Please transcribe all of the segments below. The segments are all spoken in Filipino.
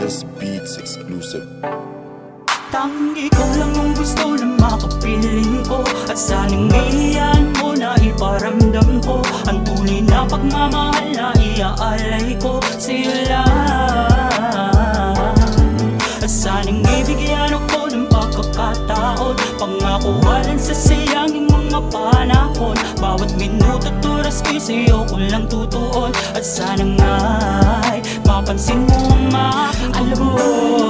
Just Beats exclusive. Tanging ikaw lang ang gusto na makapiling ko, at sanang iyan mo na iparamdam ko ang tunay na pagmamahal na iaalay ko sa'yo lang. At sanang ibigyan ako ng pagkakataon, pangako walang sasayangin mga panahon. Bawat minuto at oras ko'y sa'yo ko lang tutuon, at sanang ay mapansin mo ang aking alam mo.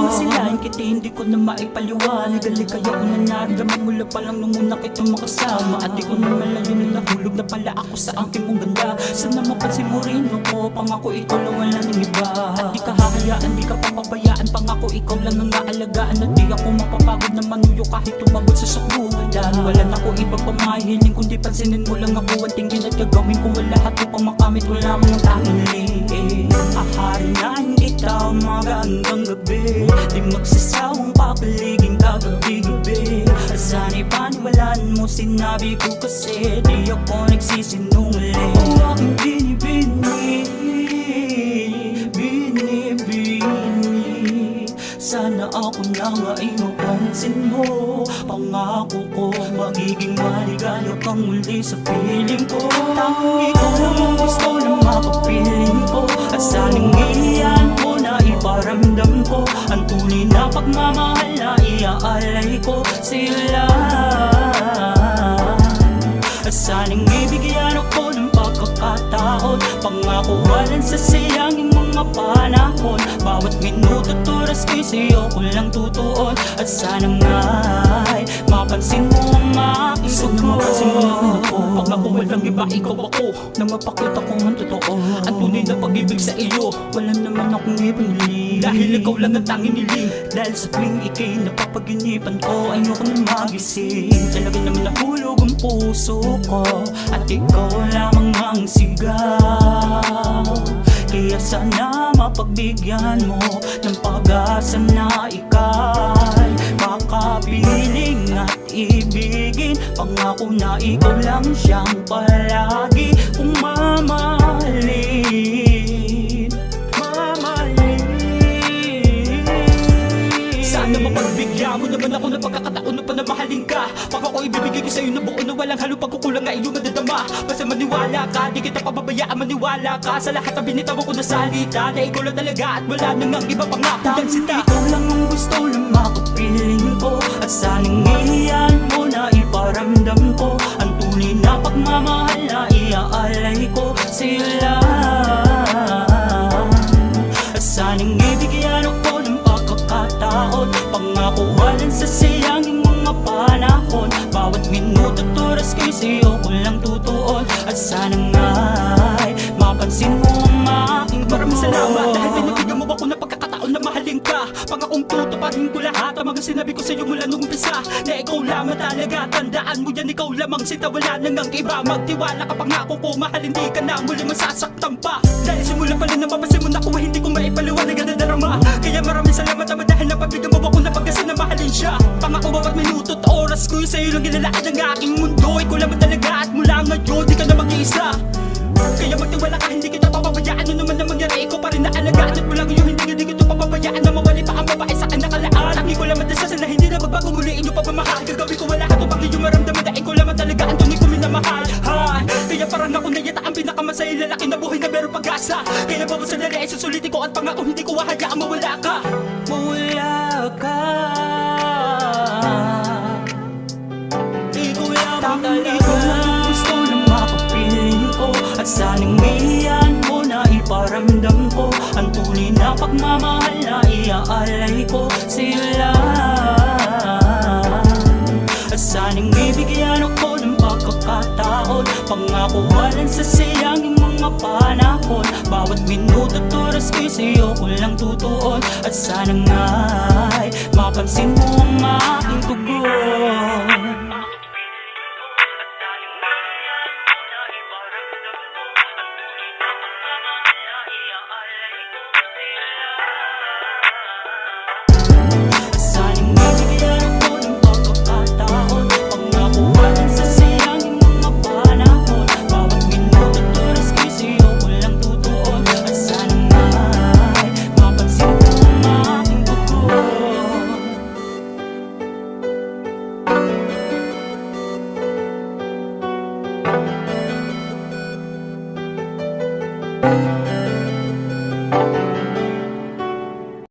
Masilayan kita, hindi ko na maipaliwanag. Aligaya ko na naramdaman mula pa lang nung una kitang makasama. At di ko na malayo na nahulog na pala ako sa aking mong ganda. Sana mapansin mo rin ako, pangako ikaw lang wala ng iba. At di ka hahayaan, di ka papabayaan, pangako ikaw lang ang aalagaan. At di ako mapapagod na manuyo kahit tumabot sa sakbuhan. Wala na ko ibang pamahiling, kundi pansinin mo lang ako. Ang tingin at gagawin ko ang lahat upang makamit ko lamang ang tanging liig. Aharinan kita magandang gabi, di magsasawang papaliging kagabi-gabi. At sana'y paniwalaan mo, sinabi ko kasi di ako nagsisinungaling. O aking binibini, sana ako na nga ay mapansin mo. Pangako ko, magiging maligaya kang muli sa piling ko. Tanging ikaw lang ang gusto na makapiling ko, at sanang iyan mo na iparamdam ko ang tunay na pagmamahal na iaalay ko sa'yo lang. At sanang ibigyan ako ng pagkakataon, pangako walang sasayangin mga panahon. Bawat minuto at oras ko'y sa'yo ko lang tutuon, at sanang ay mapansin mo ang aking suko. Mapansin mo naman ako, pangako walang iba, ikaw ako, na mapakita kong ang totoo. Ang tunay na pag-ibig sa iyo, wala naman akong ipinili, dahil ikaw lang ang tanging niling. Dahil sa tuwing ika'y napapaginipan ko, ayoko na magising. Talaga naman nahulog ang puso ko, at ikaw lamang ang sigaw. Kaya sana mapagbigyan mo ng pag-asa na ika'y makapiling at ibigin. Pangako na ikaw lang siyang palagi kung mamahalin. Sana mapagbigyan mo naman ako ng pagkakataon na panamahalin ka. Pangako ibibigay ko sa'yo na buo na walang halong pagkukulang na iyong madadama. Basta maniwala ka, di kita pababayaan, maniwala ka sa lahat na binitawan ko na salita, na ikaw lang talaga at wala nang ang iba pangako yan sita. Ikaw lang ang gusto na makapiling ko, at sanang iyan mo na iparamdam ko ang tunay na pagmamahal na iaalay ko sa'yo lang. At sanang ibigyan ako ng pagkakataon, pangako walang sasayangin mga panahon. Bawat minuto at oras ko'y sa'yo ko lang tutuon, at sanang ay mapansin mo ang aking pagmamahal. Maraming salamat dahil binibigyan mo ako ng pagkakataon na mahalin ka. Pangakong tutuparin ko lahat ang mga sinabi ko sa'yo mula nung umpisa, na ikaw lamang talaga. Tandaan mo yan, ikaw lamang sita, wala nang ang iba. Magtiwala ka, pangako ko, mahal hindi ka na muli masasaktan pa. Dahil simula pa rin na mapasin mo na ako, hindi ko maipaliwanag ang nadarama. Kaya maraming salamat naman dahil napabigyan mo ako ng pag-asa na mahalin siya. Pangako bawat minuto at oras ko sa'yo lang ginalaan ng aking mundo. Ikaw lamang talaga at mula ngayon di ka na mag-iisa. Kaya magtiwala ka, hindi kita papabayaan. Ano naman na mangyari, ikaw pa rin naalagaan. At mula ngayon hindi kita papabayaan na mawali pa ang babae sa akin nakalaan. Tangi ko lamang dasasal na hindi na magbago muli inyong pagmamahal. Gagawin ko wala ka to pag iyong maramdaman, dahil ikaw lamang talaga ang tunay ko minamahal. Kaya parang ako na yata ang pinakamasaya lalaki na buhay na meron pag-asa. Kaya bawat sandali ay susulitin ko at pangako hindi ko hahayaang mawala ka. Mawala ka. Ikaw lamang talaga gusto na makapiling ko, at sanang iyan mo na iparamdam ko ang tunay na pagmamahal na iaalay ko sa'yo lang. At sanang ibigyan ako ng pagkakataon, pangako walang sasayangin mga panahon. Bawat minuto at oras ko'y sa'yo ko lang tutuon, at sanang ay mapansin mo